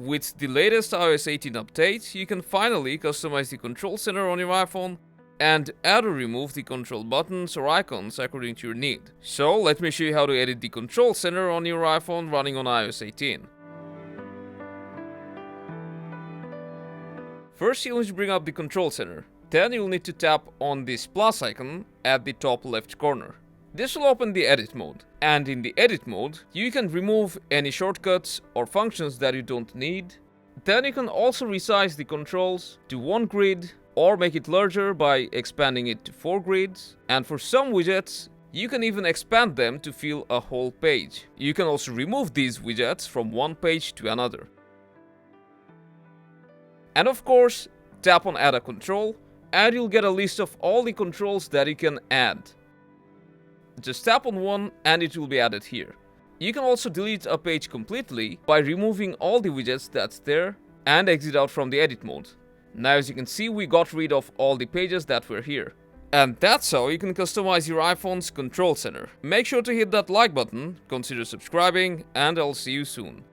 With the latest iOS 18 update, you can finally customize the control center on your iPhone and add or remove the control buttons or icons according to your need. So let me show you how to edit the control center on your iPhone running on iOS 18. First, you'll need to bring up the control center. Then you'll need to tap on this plus icon at the top left corner. This will open the edit mode, and in the edit mode, you can remove any shortcuts or functions that you don't need. Then you can also resize the controls to one grid or make it larger by expanding it to 4 grids. And for some widgets, you can even expand them to fill a whole page. You can also remove these widgets from one page to another. And of course, tap on add a control and you'll get a list of all the controls that you can add. Just tap on one and it will be added here. You can also delete a page completely by removing all the widgets that's there and exit out from the edit mode. Now as you can see, we got rid of all the pages that were here. And that's how you can customize your iPhone's control center. Make sure to hit that like button, consider subscribing, and I'll see you soon.